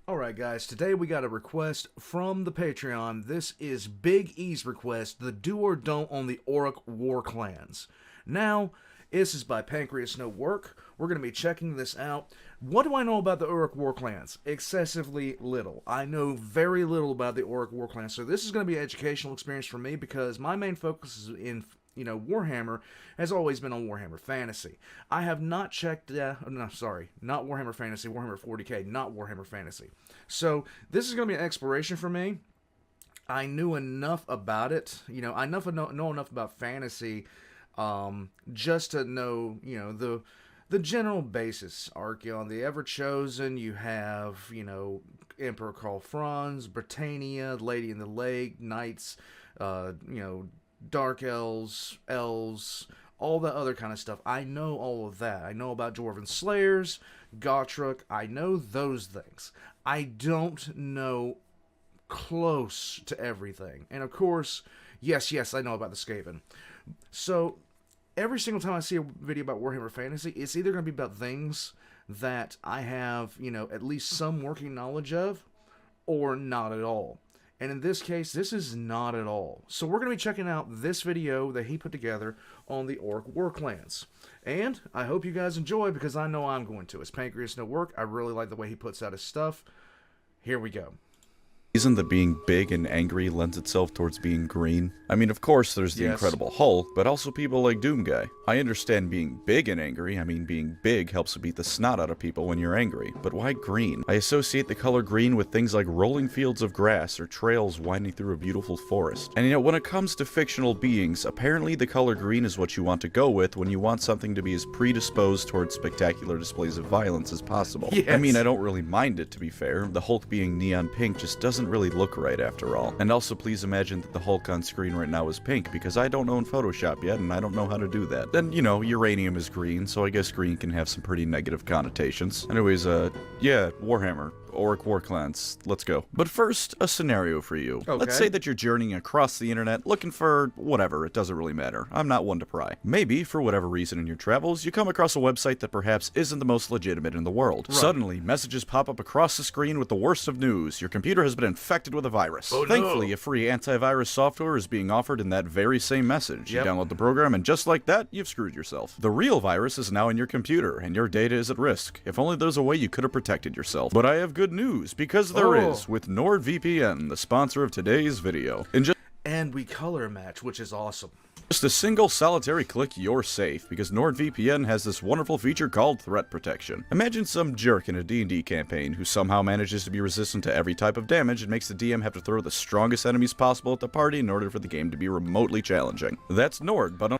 Alright guys, today we got a request from the Patreon. This is Big E's request, the do or don't on the Orruk Warclans. Now, this is by PancreasNoWork. We're going to be checking this out. What do I know about the Orruk Warclans? Excessively little. I know very little about the Orruk Warclans, so this is going to be an educational experience for me because my main focus is in Warhammer has always been on Warhammer Fantasy. I have not checked, no, sorry, not Warhammer Fantasy, Warhammer 40k, not Warhammer Fantasy. So, this is going to be an exploration for me. I knew enough about it, know enough about fantasy, just to know, the general basis. Archeon, the Ever-Chosen, you have, Emperor Karl Franz, Britannia, Lady in the Lake, Knights, Dark Elves, all that other kind of stuff. I know all of that. I know about Dwarven Slayers, Gotrek. I know those things. I don't know close to everything. And of course, yes, I know about the Skaven. So, every single time I see a video about Warhammer Fantasy, it's either going to be about things that I have, at least some working knowledge of, or not at all. And in this case, this is not at all. So we're going to be checking out this video that he put together on the Orruk Warclans. And I hope you guys enjoy because I know I'm going to. It's PancreasNoWork. I really like the way he puts out his stuff. Here we go. Reason that being big and angry lends itself towards being green? I mean, of course, there's the Incredible Hulk, but also people like Doomguy. I understand being big and angry. I mean, being big helps beat the snot out of people when you're angry. But why green? I associate the color green with things like rolling fields of grass or trails winding through a beautiful forest. And when it comes to fictional beings, apparently the color green is what you want to go with when you want something to be as predisposed towards spectacular displays of violence as possible. Yes. I mean, I don't really mind it, to be fair. The Hulk being neon pink just doesn't really look right after all. And also please imagine that the Hulk on screen right now is pink, because I don't own Photoshop yet and I don't know how to do that. Then, uranium is green, so I guess green can have some pretty negative connotations. Anyways, yeah, Warhammer. Orruk Warclans. Let's go. But first, a scenario for you. Okay. Let's say that you're journeying across the internet looking for whatever, it doesn't really matter. I'm not one to pry. Maybe, for whatever reason in your travels, you come across a website that perhaps isn't the most legitimate in the world. Right. Suddenly, messages pop up across the screen with the worst of news. Your computer has been infected with a virus. Oh, Thankfully, no. a free antivirus software is being offered in that very same message. Yep. You download the program, and just like that, you've screwed yourself. The real virus is now in your computer, and your data is at risk. If only there's a way you could have protected yourself. But I have good news, because there is, with NordVPN, the sponsor of today's video. And we color match, which is awesome. Just a single solitary click, you're safe, because NordVPN has this wonderful feature called Threat Protection. Imagine some jerk in a D&D campaign who somehow manages to be resistant to every type of damage and makes the DM have to throw the strongest enemies possible at the party in order for the game to be remotely challenging. That's Nord, but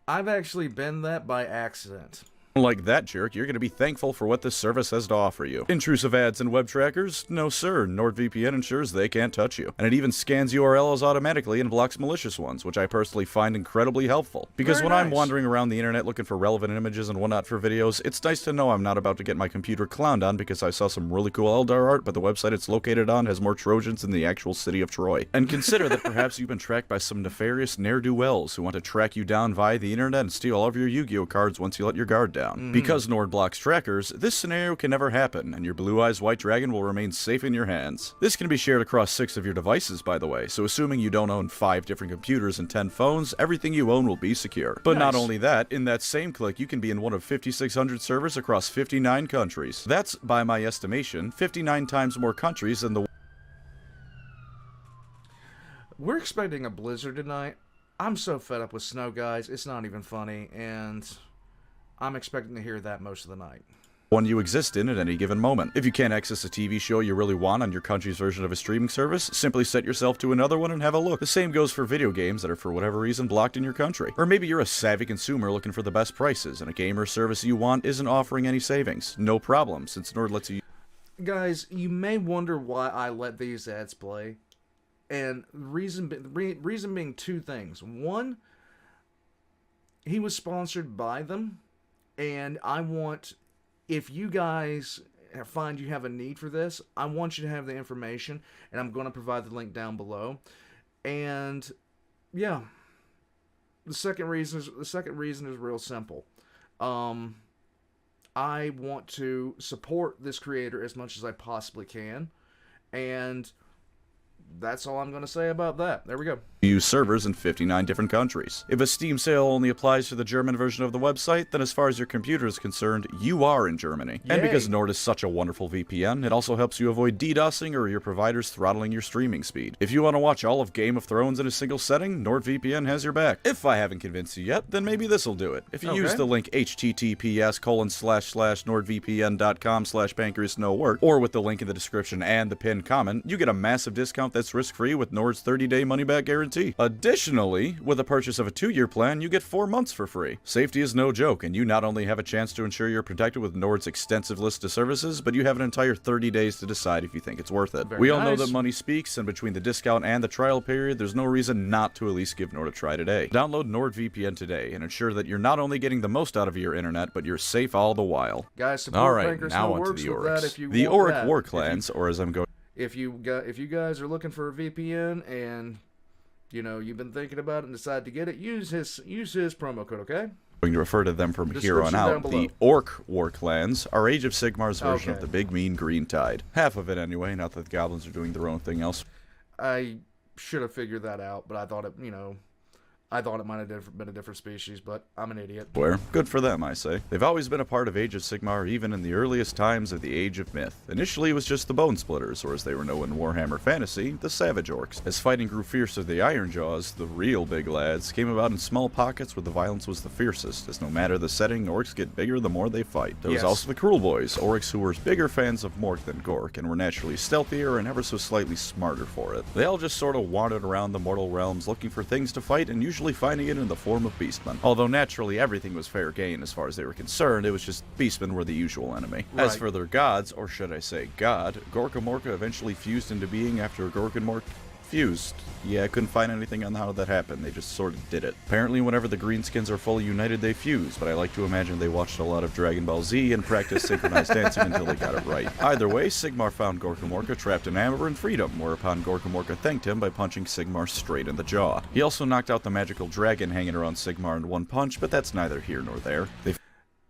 I've actually been that by accident. unlike that jerk, you're going to be thankful for what this service has to offer you. Intrusive ads and web trackers? No sir, NordVPN ensures they can't touch you. And it even scans URLs automatically and blocks malicious ones, which I personally find incredibly helpful. Because Very when I'm nice. wandering around the internet looking for relevant images and whatnot for videos, it's nice to know I'm not about to get my computer clowned on because I saw some really cool Eldar art, but the website it's located on has more Trojans than the actual city of Troy. And consider that perhaps you've been tracked by some nefarious ne'er-do-wells who want to track you down via the internet and steal all of your Yu-Gi-Oh cards once you let your guard down. Because Nord blocks trackers, this scenario can never happen, and your Blue Eyes White Dragon will remain safe in your hands. This can be shared across 6 of your devices, by the way, so assuming you don't own 5 different computers and 10 phones, everything you own will be secure. But not only that, in that same click, you can be in one of 5,600 servers across 59 countries. That's, by my estimation, 59 times more countries than the... We're expecting a blizzard tonight. I'm so fed up with snow, guys. It's not even funny, and I'm expecting to hear that most of the night. one you exist in at any given moment. If you can't access a TV show you really want on your country's version of a streaming service, simply set yourself to another one and have a look. The same goes for video games that are for whatever reason blocked in your country. Or maybe you're a savvy consumer looking for the best prices, and a game or service you want isn't offering any savings. No problem, since Nord lets you... Guys, you may wonder why I let these ads play. And reason being 2 things. One, he was sponsored by them. And I want, if you guys find you have a need for this, I want you to have the information. And I'm going to provide the link down below. And, yeah. The second reason is real simple. I want to support this creator as much as I possibly can, and that's all I'm going to say about that. There we go. Use servers in 59 different countries. If a Steam sale only applies to the German version of the website, then as far as your computer is concerned, you are in Germany. Yay. And because Nord is such a wonderful VPN, it also helps you avoid DDoSing or your providers throttling your streaming speed. If you want to watch all of Game of Thrones in a single setting, NordVPN has your back. If I haven't convinced you yet, then maybe this'll do it. If you use the link https://nordvpn.com/PancreasNoWork, or with the link in the description and the pinned comment, you get a massive discount that's risk-free with Nord's 30-day money-back guarantee. Additionally, with a purchase of a 2-year plan, you get 4 months for free. Safety is no joke, and you not only have a chance to ensure you're protected with Nord's extensive list of services, but you have an entire 30 days to decide if you think it's worth it. We all know that money speaks, and between the discount and the trial period, there's no reason not to at least give Nord a try today. Download NordVPN today and ensure that you're not only getting the most out of your internet, but you're safe all the while. Guys, support Alright, PancreasNoWork now onto the with that Orruks. if you The want Orruk that. Warclans, or as I'm going... If you guys are looking for a VPN and you've been thinking about it and decide to get it, use his promo code, okay? Going to refer to them from here on out. The Orc Warclans are Age of Sigmar's version of the Big Mean Green Tide. Half of it anyway, not that the goblins are doing their own thing else. I should have figured that out, but I thought it, I thought it might have been a different species, but I'm an idiot. Where? Good for them, I say. They've always been a part of Age of Sigmar, even in the earliest times of the Age of Myth. Initially, it was just the Bone Splitters, or as they were known in Warhammer Fantasy, the Savage Orcs. As fighting grew fiercer, the Ironjaws, the real big lads, came about in small pockets where the violence was the fiercest, as no matter the setting, orcs get bigger the more they fight. There was also the Cruel Boys, orcs who were bigger fans of Mork than Gork, and were naturally stealthier and ever so slightly smarter for it. They all just sort of wandered around the mortal realms looking for things to fight, and usually finding it in the form of beastmen. Although naturally everything was fair game as far as they were concerned, it was just beastmen were the usual enemy. Right. As for their gods, or should I say god, Gorkamorka eventually fused into being after Gorkamork fused. Yeah, I couldn't find anything on how that happened, they just sort of did it. Apparently whenever the greenskins are fully united they fuse, but I like to imagine they watched a lot of Dragon Ball Z and practiced synchronized dancing until they got it right. Either way, Sigmar found Gorkamorka trapped in amber and freedom, whereupon Gorkamorka thanked him by punching Sigmar straight in the jaw. He also knocked out the magical dragon hanging around Sigmar in one punch, but that's neither here nor there.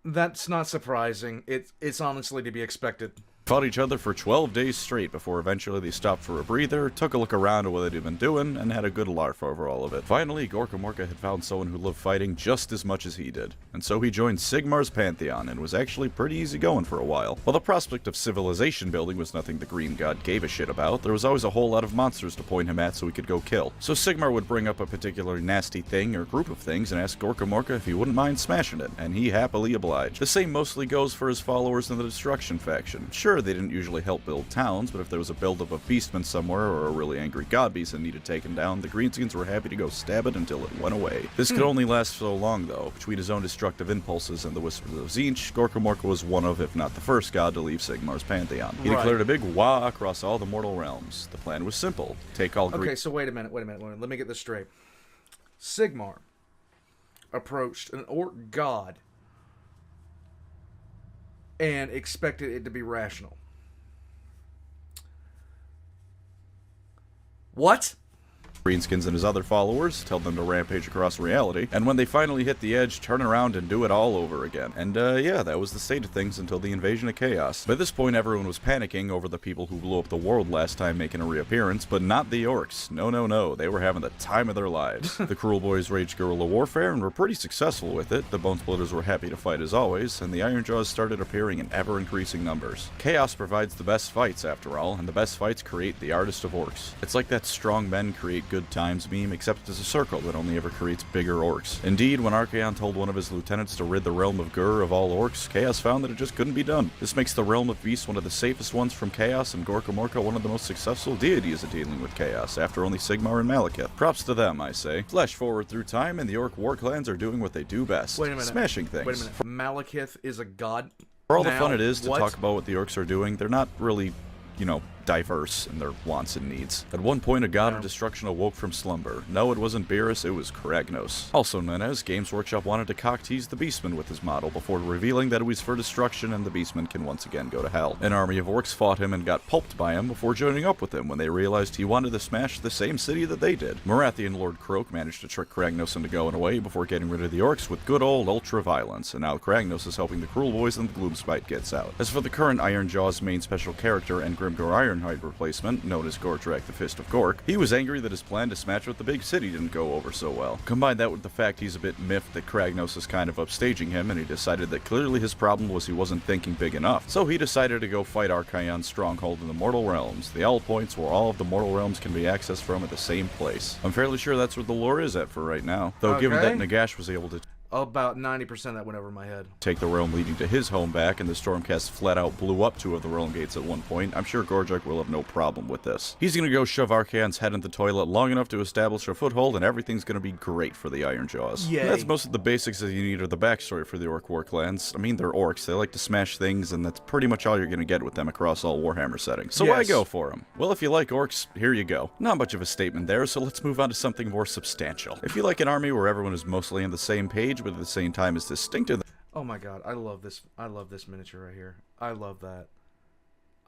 That's not surprising. It's honestly to be expected. Fought each other for 12 days straight before eventually they stopped for a breather, took a look around at what they'd been doing, and had a good larf over all of it. Finally, Gorkamorka had found someone who loved fighting just as much as he did, and so he joined Sigmar's pantheon and was actually pretty easy going for a while. While the prospect of civilization building was nothing the Green God gave a shit about, there was always a whole lot of monsters to point him at so he could go kill. So Sigmar would bring up a particularly nasty thing or group of things and ask Gorkamorka if he wouldn't mind smashing it, and he happily obliged. The same mostly goes for his followers in the Destruction faction. Sure, they didn't usually help build towns, but if there was a buildup of beastmen somewhere or a really angry god beast that needed taken down, the greenskins were happy to go stab it until it went away. This could only last so long though. Between his own destructive impulses and the whispers of Tzeentch, Gorkamorka was one of, if not the first god to leave Sigmar's pantheon. He declared a big wah across all the mortal realms. The plan was simple. Take all Okay, so wait a minute. Let me get this straight. Sigmar approached an orc god and expected it to be rational. What? Greenskins and his other followers, tell them to rampage across reality, and when they finally hit the edge, turn around and do it all over again. And yeah, that was the state of things until the invasion of Chaos. By this point, everyone was panicking over the people who blew up the world last time making a reappearance, but not the orcs. No, they were having the time of their lives. The Cruel Boys waged guerrilla warfare and were pretty successful with it. The Bone Splitters were happy to fight as always, and the Ironjaws started appearing in ever-increasing numbers. Chaos provides the best fights, after all, and the best fights create the artist of orcs. It's like that strong men create good times meme, except it's a circle that only ever creates bigger orcs. Indeed, when Archaon told one of his lieutenants to rid the realm of Gur of all orcs, Chaos found that it just couldn't be done. This makes the realm of beasts one of the safest ones from Chaos, and Gorkamorka one of the most successful deities at dealing with Chaos, after only Sigmar and Malekith. Props to them, I say. Flash forward through time, and the Orc Warclans are doing what they do best. Wait a minute. Smashing things. Wait a minute. Malekith is a god? For all the fun it is to talk about what the orcs are doing, they're not really, diverse in their wants and needs. At one point, a god of destruction awoke from slumber. No, it wasn't Beerus, it was Kragnos. Also known as, Games Workshop wanted to cock-tease the Beastman with his model before revealing that it was for destruction and the Beastman can once again go to hell. An army of orcs fought him and got pulped by him before joining up with him when they realized he wanted to smash the same city that they did. Morathian Lord Croak managed to trick Kragnos into going away before getting rid of the orcs with good old ultra-violence, and now Kragnos is helping the Cruel Boys and the Gloomspite gets out. As for the current Ironjaw's main special character and Grimgor Ironhide replacement, known as Gordrak the Fist of Gork, he was angry that his plan to smash with the big city didn't go over so well. Combine that with the fact he's a bit miffed that Kragnos is kind of upstaging him, and he decided that clearly his problem was he wasn't thinking big enough. So he decided to go fight Archaon's stronghold in the Mortal Realms, the Owl Points where all of the Mortal Realms can be accessed from at the same place. I'm fairly sure that's where the lore is at for right now, though given that Nagash was able to about 90% that went over my head. take the realm leading to his home back, and the Stormcast flat out blew up 2 of the realm gates at one point, I'm sure Gordrak will have no problem with this. He's gonna go shove Archaon's head in the toilet long enough to establish a foothold, and everything's gonna be great for the Ironjaws. Yay. That's most of the basics that you need, or the backstory for the Orc Warclans. I mean, they're orcs, they like to smash things, and that's pretty much all you're gonna get with them across all Warhammer settings. So why go for them? Well, if you like orcs, here you go. Not much of a statement there, so let's move on to something more substantial. If you like an army where everyone is mostly on the same page, but at the same time is distinctive. Oh my god, I love this. I love this miniature right here. I love that.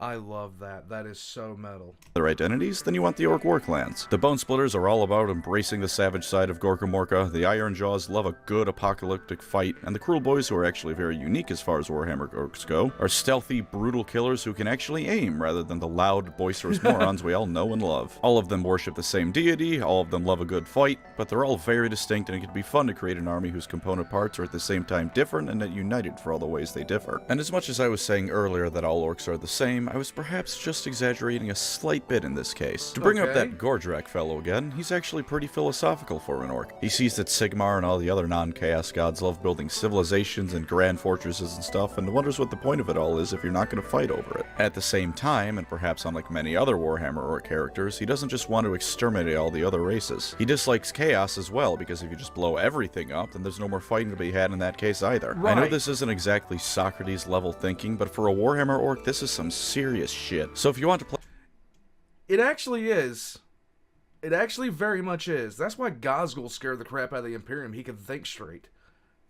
I love that. That is so metal. Their identities, then you want the Orc Warclans. The Bone Splitters are all about embracing the savage side of Gorkamorka, the Ironjaws love a good apocalyptic fight, and the Cruel Boys, who are actually very unique as far as Warhammer orcs go, are stealthy, brutal killers who can actually aim rather than the loud, boisterous morons we all know and love. All of them worship the same deity, all of them love a good fight, but they're all very distinct, and it can be fun to create an army whose component parts are at the same time different and yet united for all the ways they differ. And as much as I was saying earlier that all orcs are the same, I was perhaps just exaggerating a slight bit in this case. To bring up that Gordrak fellow again, he's actually pretty philosophical for an orc. He sees that Sigmar and all the other non-chaos gods love building civilizations and grand fortresses and stuff, and wonders what the point of it all is if you're not going to fight over it. At the same time, and perhaps unlike many other Warhammer orc characters, he doesn't just want to exterminate all the other races. He dislikes chaos as well, because if you just blow everything up, then there's no more fighting to be had in that case either. I know this isn't exactly Socrates level thinking, but for a Warhammer orc, this is some serious shit. So if you want to play... It actually is. It actually very much is. That's why Gazgul scared the crap out of the Imperium. He could think straight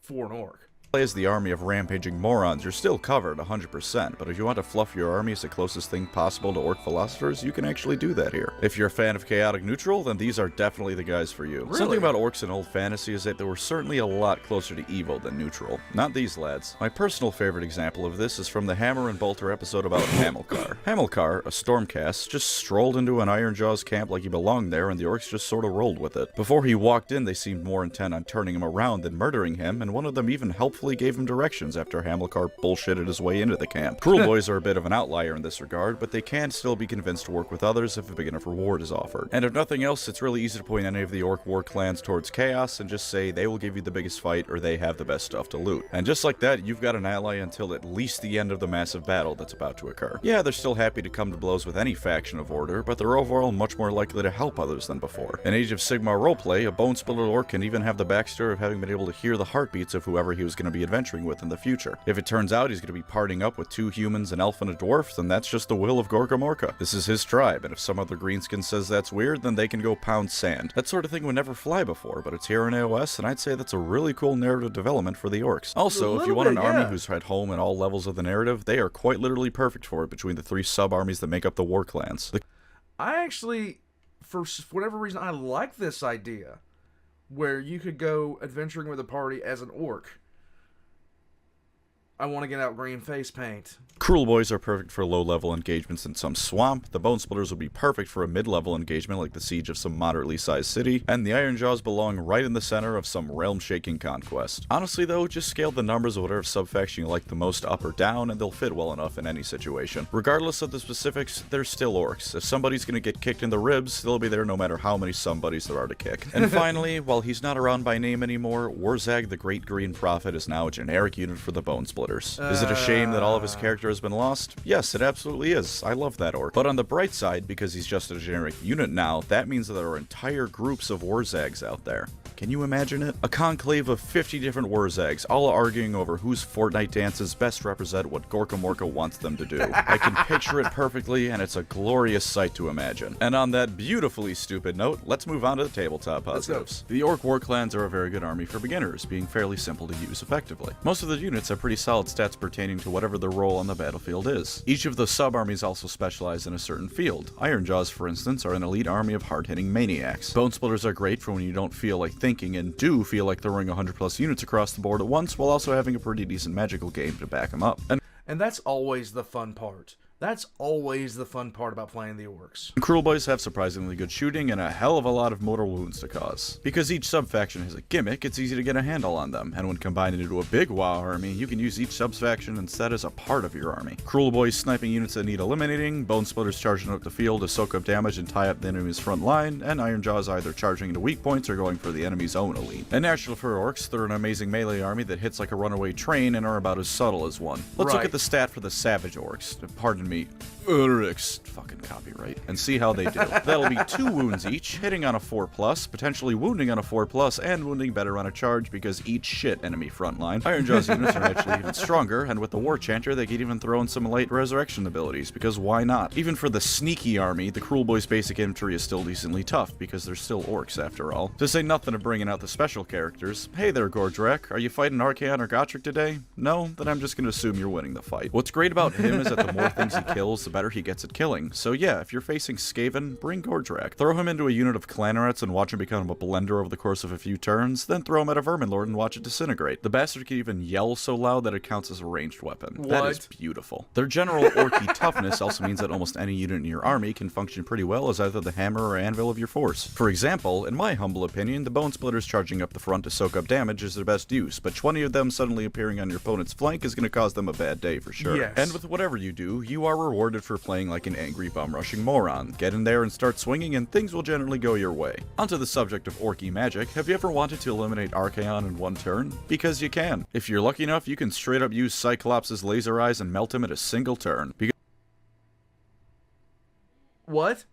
for an orc. As the army of rampaging morons, you're still covered 100%, but if you want to fluff your army as the closest thing possible to orc philosophers, you can actually do that here. If you're a fan of chaotic neutral, then these are definitely the guys for you. Really? Something about orcs in old fantasy is that they were certainly a lot closer to evil than neutral. Not these lads. My personal favorite example of this is from the Hammer and Bolter episode about Hamilcar. Hamilcar, a Stormcast, just strolled into an Ironjaw's camp like he belonged there, and the orcs just sort of rolled with it. Before he walked in, they seemed more intent on turning him around than murdering him, and one of them even helpfully gave him directions after Hamilcar bullshitted his way into the camp. Cruel Boys are a bit of an outlier in this regard, but they can still be convinced to work with others if a big enough reward is offered. And if nothing else, it's really easy to point any of the Orc Warclans towards chaos and just say they will give you the biggest fight or they have the best stuff to loot. And just like that, you've got an ally until at least the end of the massive battle that's about to occur. Yeah, they're still happy to come to blows with any faction of Order, but they're overall much more likely to help others than before. In Age of Sigmar roleplay, a Bone Splitter orc can even have the backstory of having been able to hear the heartbeats of whoever he was going to be adventuring with in the future. If it turns out he's going to be parting up with 2 humans, an elf, and a dwarf, then that's just the will of Gorkamorka. This is his tribe, and if some other greenskin says that's weird, then they can go pound sand. That sort of thing would never fly before, but it's here in AOS, and I'd say that's a really cool narrative development for the orcs. Also, if you want an army who's at home at all levels of the narrative, they are quite literally perfect for it between the 3 sub-armies that make up the Warclans. I actually, for whatever reason, I like this idea where you could go adventuring with a party as an orc. I want to get out green face paint. Cruel Boys are perfect for low-level engagements in some swamp, the Bone Splitters would be perfect for a mid-level engagement like the siege of some moderately sized city, and the Ironjaws belong right in the center of some realm-shaking conquest. Honestly though, just scale the numbers of whatever sub-faction you like the most up or down, and they'll fit well enough in any situation. Regardless of the specifics, they're still orcs. If somebody's gonna get kicked in the ribs, they'll be there no matter how many somebodies there are to kick. And finally, while he's not around by name anymore, Warzag the Great Green Prophet is now a generic unit for the Bone Splitters. Is it a shame that all of his character has been lost? Yes, it absolutely is. I love that orc. But on the bright side, because he's just a generic unit now, that means that there are entire groups of Warzags out there. Can you imagine it? A conclave of 50 different Wurzags, all arguing over whose Fortnite dances best represent what Gorka Morka wants them to do. I can picture it perfectly, and it's a glorious sight to imagine. And on that beautifully stupid note, let's move on to the tabletop positives. The Orc Warclans are a very good army for beginners, being fairly simple to use effectively. Most of the units have pretty solid stats pertaining to whatever their role on the battlefield is. Each of the sub-armies also specialize in a certain field. Ironjaws, for instance, are an elite army of hard-hitting maniacs. Bone Splitters are great for when you don't feel like thinking and do feel like throwing 100 plus units across the board at once, while also having a pretty decent magical game to back them up. And that's always the fun part. That's always the fun part about playing the orcs. Cruel Boys have surprisingly good shooting and a hell of a lot of mortal wounds to cause. Because each sub-faction has a gimmick, it's easy to get a handle on them, and when combined into a big WoW army, you can use each sub-faction instead as a part of your army. Cruel Boys sniping units that need eliminating, Bone Splitters charging up the field to soak up damage and tie up the enemy's front line, and Ironjaws either charging into weak points or going for the enemy's own elite. And naturally for orcs, they're an amazing melee army that hits like a runaway train and are about as subtle as one. Let's look at the stat for the Savage Orcs. Pardon me, Orruk's fucking copyright, and see how they do. That'll be 2 wounds each, hitting on a 4+, potentially wounding on a 4+, and wounding better on a charge because eat shit, enemy frontline. Ironjaw's units are actually even stronger, and with the War Chanter, they could even throw in some light resurrection abilities, because why not? Even for the sneaky army, the Cruel Boys' basic infantry is still decently tough, because they're still orcs after all. To say nothing of bringing out the special characters. Hey there, Gordrak, are you fighting Archaon or Gotrek today? No? Then I'm just gonna assume you're winning the fight. What's great about him is that the more things he kills, the better he gets at killing. So yeah, if you're facing Skaven, bring Gordrak. Throw him into a unit of Clanarets and watch him become a blender over the course of a few turns, then throw him at a Verminlord and watch it disintegrate. The bastard can even yell so loud that it counts as a ranged weapon. What? That is beautiful. Their general orky toughness also means that almost any unit in your army can function pretty well as either the hammer or anvil of your force. For example, in my humble opinion, the Bone Splitters charging up the front to soak up damage is their best use, but 20 of them suddenly appearing on your opponent's flank is going to cause them a bad day for sure. Yes. And with whatever you do, you are rewarded for playing like an angry bum-rushing moron. Get in there and start swinging and things will generally go your way. Onto the subject of orky magic, have you ever wanted to eliminate Archaon in one turn? Because you can. If you're lucky enough, you can straight up use Cyclops' laser eyes and melt him in a single turn. What?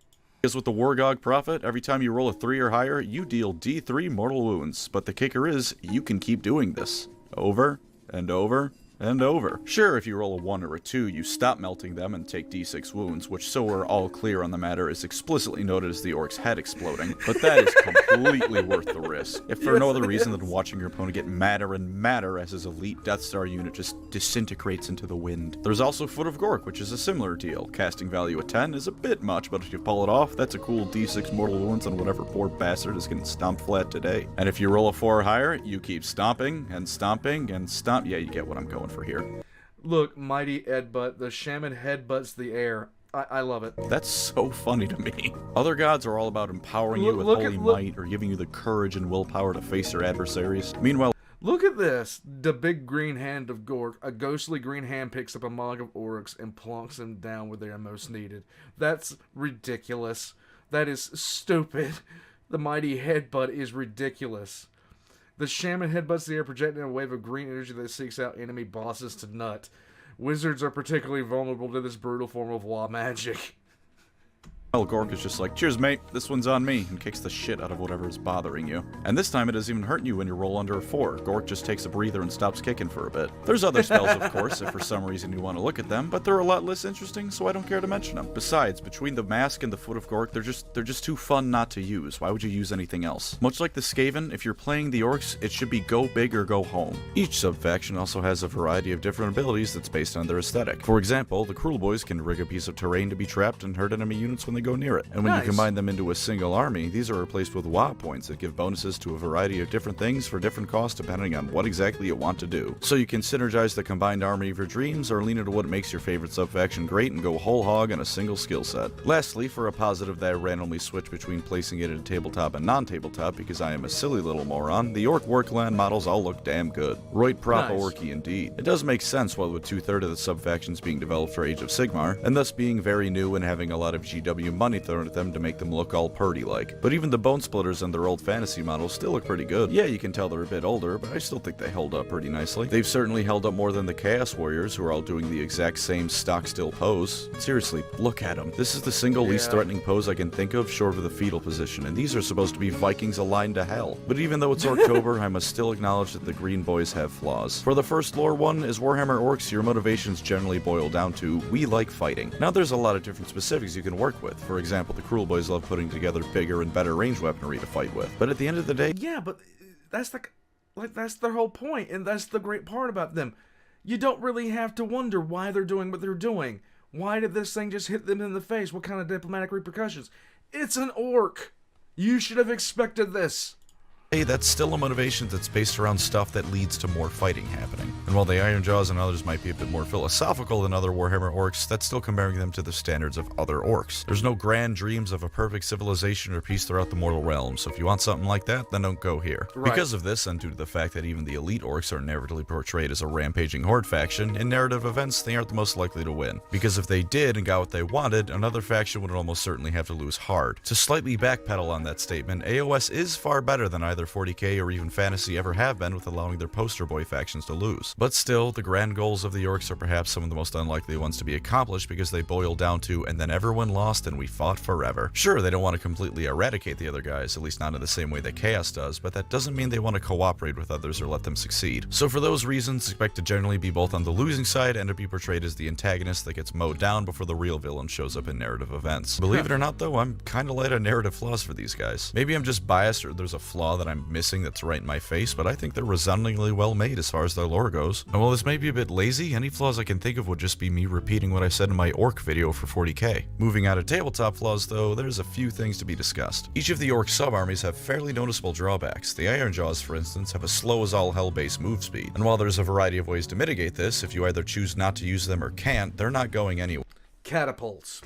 Because with the Wargog Prophet, every time you roll a 3 or higher, you deal D3 mortal wounds. But the kicker is, you can keep doing this. Over and over and over. Sure, if you roll a 1 or a 2, you stop melting them and take d6 wounds, which, so we're all clear on the matter, is explicitly noted as the orc's head exploding, but that is completely worth the risk, if for no other reason than watching your opponent get madder and madder as his elite Death Star unit just disintegrates into the wind. There's also Foot of Gork, which is a similar deal. Casting value at 10 is a bit much, but if you pull it off, that's a cool d6 mortal wounds on whatever poor bastard is getting stomped flat today. And if you roll a 4 or higher, you keep stomping and stomping and stomp. Yeah, you get what I'm going for here. Look, mighty Edbutt, the shaman headbutts the air. I love it. That's so funny to me. Other gods are all about empowering you with holy might or giving you the courage and willpower to face your adversaries. Meanwhile, look at this. The big green hand of Gork. A ghostly green hand picks up a mog of Orruks and plonks them down where they are most needed. That's ridiculous. That is stupid. The mighty headbutt is ridiculous. The shaman headbutts the air, projecting a wave of green energy that seeks out enemy bosses to nut. Wizards are particularly vulnerable to this brutal form of law magic. Gork is just like, cheers mate, this one's on me, and kicks the shit out of whatever is bothering you. And this time it doesn't even hurt you when you roll under a 4. Gork just takes a breather and stops kicking for a bit. There's other spells, of course, if for some reason you want to look at them, but they're a lot less interesting, so I don't care to mention them. Besides, between the mask and the Foot of Gork, they're just too fun not to use. Why would you use anything else? Much like the Skaven, if you're playing the orcs, it should be go big or go home. Each sub-faction also has a variety of different abilities that's based on their aesthetic. For example, the Cruel Boys can rig a piece of terrain to be trapped and hurt enemy units when they go near it. And when you combine them into a single army, these are replaced with WoW points that give bonuses to a variety of different things for different costs depending on what exactly you want to do. So you can synergize the combined army of your dreams or lean into what makes your favorite sub-faction great and go whole hog on a single skill set. Lastly, for a positive that I randomly switch between placing it in tabletop and non-tabletop because I am a silly little moron, the Orc Warclan models all look damn good. Roid proper orky indeed. It does make sense, while with 2/3 of the sub-factions being developed for Age of Sigmar, and thus being very new and having a lot of GW of money thrown at them to make them look all purdy-like. But even the Bone Splitters and their old fantasy models still look pretty good. Yeah, you can tell they're a bit older, but I still think they held up pretty nicely. They've certainly held up more than the Chaos Warriors, who are all doing the exact same stock-still pose. Seriously, look at them. This is the single least threatening pose I can think of, short of the fetal position, and these are supposed to be Vikings aligned to hell. But even though it's October, I must still acknowledge that the Green Boys have flaws. For the first lore one, as Warhammer Orcs, your motivations generally boil down to, we like fighting. Now there's a lot of different specifics you can work with. For example, the Cruel Boys love putting together bigger and better range weaponry to fight with. But at the end of the day... Yeah, but that's that's their whole point, and that's the great part about them. You don't really have to wonder why they're doing what they're doing. Why did this thing just hit them in the face? What kind of diplomatic repercussions? It's an orc. You should have expected this. Hey, that's still a motivation that's based around stuff that leads to more fighting happening. And while the Ironjaws and others might be a bit more philosophical than other Warhammer orcs, that's still comparing them to the standards of other orcs. There's no grand dreams of a perfect civilization or peace throughout the mortal realm, so if you want something like that, then don't go here. Right. Because of this, and due to the fact that even the elite orcs are narratively portrayed as a rampaging horde faction, in narrative events, they aren't the most likely to win. Because if they did and got what they wanted, another faction would almost certainly have to lose hard. To slightly backpedal on that statement, AOS is far better than either 40k or even fantasy ever have been with allowing their poster boy factions to lose. But still, the grand goals of the orcs are perhaps some of the most unlikely ones to be accomplished because they boil down to, and then everyone lost and we fought forever. Sure, they don't want to completely eradicate the other guys, at least not in the same way that Chaos does, but that doesn't mean they want to cooperate with others or let them succeed. So for those reasons, expect to generally be both on the losing side and to be portrayed as the antagonist that gets mowed down before the real villain shows up in narrative events. Believe it or not though, I'm kinda light on narrative flaws for these guys. Maybe I'm just biased or there's a flaw that I'm missing that's right in my face, but I think they're resoundingly well made as far as their lore goes. And while this may be a bit lazy, any flaws I can think of would just be me repeating what I said in my Orc video for 40k. Moving out of tabletop flaws though, there's a few things to be discussed. Each of the Orc sub-armies have fairly noticeable drawbacks. The Ironjaws, for instance, have a slow as all hell base move speed. And while there's a variety of ways to mitigate this, if you either choose not to use them or can't, they're not going anywhere. Catapults.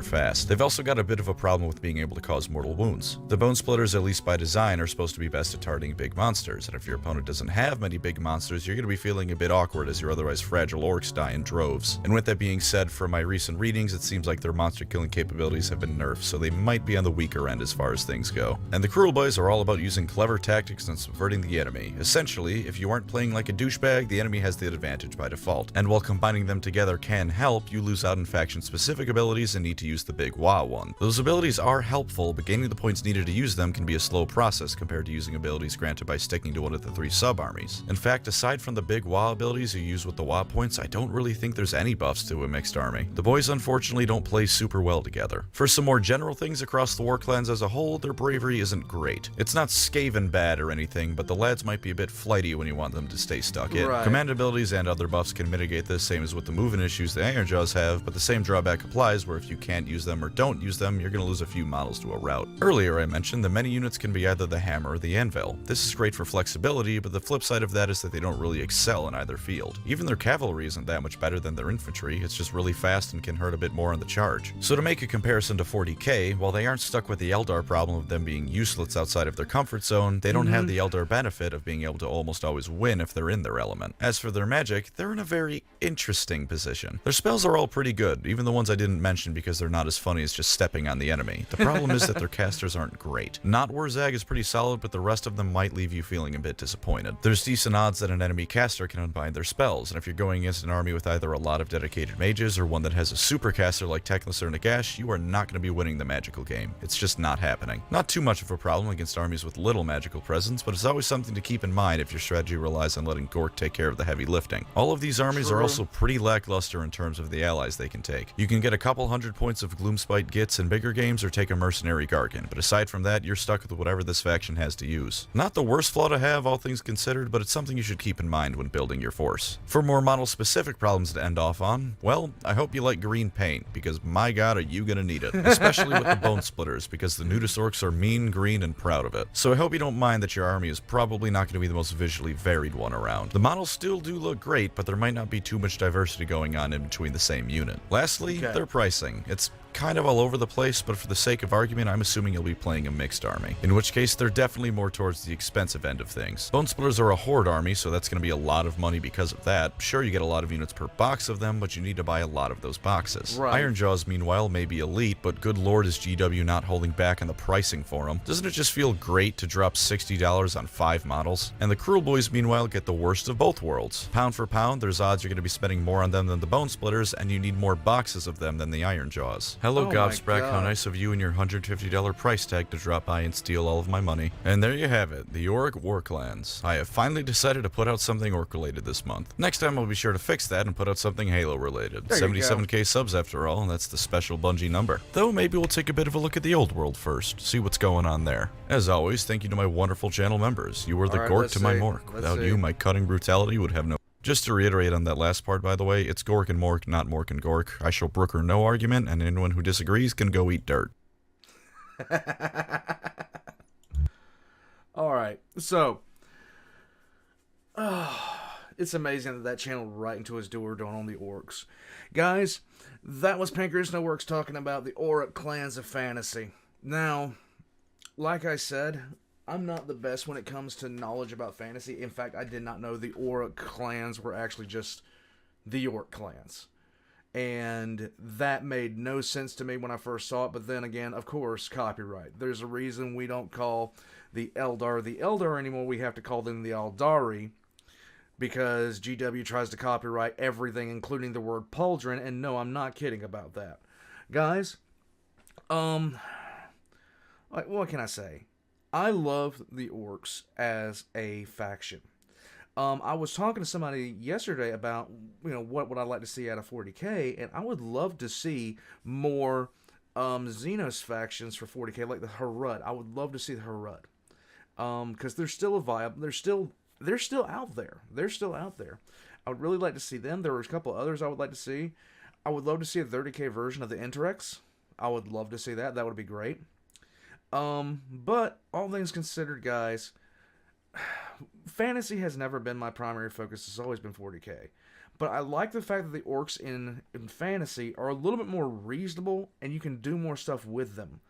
Fast. They've also got a bit of a problem with being able to cause mortal wounds. The Bone Splitters, at least by design, are supposed to be best at targeting big monsters, and if your opponent doesn't have many big monsters, you're going to be feeling a bit awkward as your otherwise fragile orcs die in droves. And with that being said, from my recent readings, it seems like their monster killing capabilities have been nerfed, so they might be on the weaker end as far as things go. And the Cruel Boys are all about using clever tactics and subverting the enemy. Essentially, if you aren't playing like a douchebag, the enemy has the advantage by default. And while combining them together can help, you lose out on faction-specific abilities and need to use the big WoW one. Those abilities are helpful, but gaining the points needed to use them can be a slow process compared to using abilities granted by sticking to one of the 3 sub-armies. In fact, aside from the big WoW abilities you use with the WoW points, I don't really think there's any buffs to a mixed army. The boys unfortunately don't play super well together. For some more general things across the Warclans as a whole, their bravery isn't great. It's not Skaven bad or anything, but the lads might be a bit flighty when you want them to stay stuck in. Right. Command abilities and other buffs can mitigate this, same as with the movement issues the Ironjaws have, but the same drawback applies where if you can't use them or don't use them, you're going to lose a few models to a rout. Earlier I mentioned the many units can be either the hammer or the anvil. This is great for flexibility, but the flip side of that is that they don't really excel in either field. Even their cavalry isn't that much better than their infantry, it's just really fast and can hurt a bit more on the charge. So to make a comparison to 40k, while they aren't stuck with the Eldar problem of them being useless outside of their comfort zone, they don't have the Eldar benefit of being able to almost always win if they're in their element. As for their magic, they're in a very interesting position. Their spells are all pretty good, even the ones I didn't mention because they're not as funny as just stepping on the enemy. The problem is that their casters aren't great. Not Warzag is pretty solid, but the rest of them might leave you feeling a bit disappointed. There's decent odds that an enemy caster can unbind their spells, and if you're going against an army with either a lot of dedicated mages or one that has a super caster like Teclis or Nagash, you are not going to be winning the magical game. It's just not happening. Not too much of a problem against armies with little magical presence, but it's always something to keep in mind if your strategy relies on letting Gork take care of the heavy lifting. All of these armies are also pretty lackluster in terms of the allies they can take. You can get a couple hundred points of Gloomspite Gits in bigger games or take a mercenary Gargan, but aside from that, you're stuck with whatever this faction has to use. Not the worst flaw to have, all things considered, but it's something you should keep in mind when building your force. For more model-specific problems to end off on, well, I hope you like green paint, because my god are you gonna need it. Especially with the Bone Splitters, because the nudist orcs are mean, green, and proud of it. So I hope you don't mind that your army is probably not going to be the most visually varied one around. The models still do look great, but there might not be too much diversity going on in between the same unit. Lastly, their pricing. It's kind of all over the place, but for the sake of argument, I'm assuming you'll be playing a mixed army. In which case, they're definitely more towards the expensive end of things. Bone Splitters are a horde army, so that's going to be a lot of money because of that. Sure, you get a lot of units per box of them, but you need to buy a lot of those boxes. Right. Ironjaws, meanwhile, may be elite, but good lord is GW not holding back on the pricing for them. Doesn't it just feel great to drop $60 on 5 models? And the Cruel Boys, meanwhile, get the worst of both worlds. Pound for pound, there's odds you're going to be spending more on them than the Bone Splitters, and you need more boxes of them than the Ironjaws. Hello, Oh Gobsprack, my how God. nice of you and your $150 price tag to drop by and steal all of my money. And there you have it, the Orruk Warclans. I have finally decided to put out something Orc related this month. Next time I'll be sure to fix that and put out something Halo related. There you go. 77k subs after all, and that's the special Bungie number. Though maybe we'll take a bit of a look at the old world first, see what's going on there. As always, thank you to my wonderful channel members. You were the Alright, Gork let's to my see. Mork. Let's Without see. you, my cutting brutality would have no... Just to reiterate on that last part, by the way, it's Gork and Mork, not Mork and Gork. I shall brooker no argument, and anyone who disagrees can go eat dirt. Alright, so... it's amazing that channel right into his door don't on the orcs. Guys, that was PancreasNoWorks talking about the Orruk clans of fantasy. Now, like I said, I'm not the best when it comes to knowledge about fantasy. In fact, I did not know the Orruk clans were actually just the Orc clans. And that made no sense to me when I first saw it. But then again, of course, copyright. There's a reason we don't call the Eldar anymore. We have to call them the Aldari. Because GW tries to copyright everything, including the word pauldron. And no, I'm not kidding about that. Guys, what can I say? I love the orcs as a faction. I was talking to somebody yesterday about, what would I like to see out of 40k, and I would love to see more Xenos factions for 40k, like the Harud. I would love to see the Harud, because they're still a vibe. They're still out there. They're still out there. I would really like to see them. There were a couple others I would like to see. I would love to see a 30k version of the Interex. I would love to see that. That would be great. But all things considered, guys, fantasy has never been my primary focus. It's always been 40k. But I like the fact that the orcs in fantasy are a little bit more reasonable, and you can do more stuff with them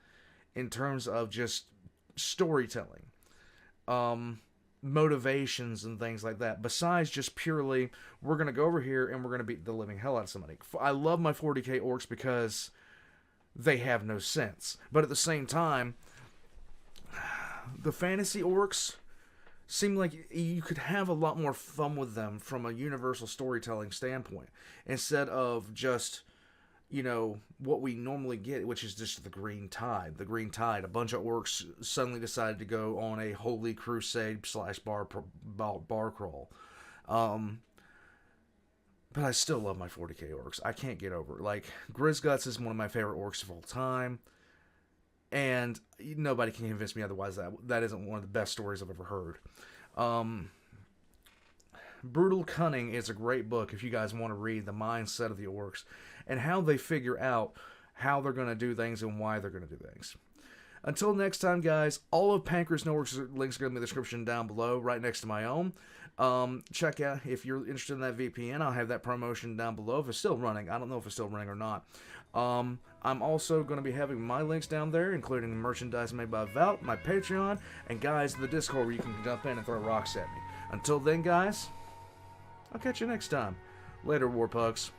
in terms of just storytelling, motivations and things like that. Besides just purely, we're going to go over here and we're going to beat the living hell out of somebody. I love my 40k orcs because they have no sense. But at the same time, the fantasy orcs seem like you could have a lot more fun with them from a universal storytelling standpoint, instead of just, what we normally get, which is just the Green Tide. The Green Tide, a bunch of orcs suddenly decided to go on a holy crusade / bar crawl. But I still love my 40k orcs. I can't get over it. Like, Grizzguts is one of my favorite orcs of all time. And nobody can convince me otherwise. That isn't one of the best stories I've ever heard. Brutal Cunning is a great book if you guys want to read the mindset of the orcs and how they figure out how they're going to do things and why they're going to do things. Until next time, guys, all of PancreasNoWork's links are going to be in the description down below, right next to my own. Check out, if you're interested in that VPN, I'll have that promotion down below if it's still running. I don't know if it's still running or not. I'm also going to be having my links down there, including merchandise made by Valt, my Patreon, and guys, the Discord where you can jump in and throw rocks at me. Until then, guys, I'll catch you next time. Later, Warpugs.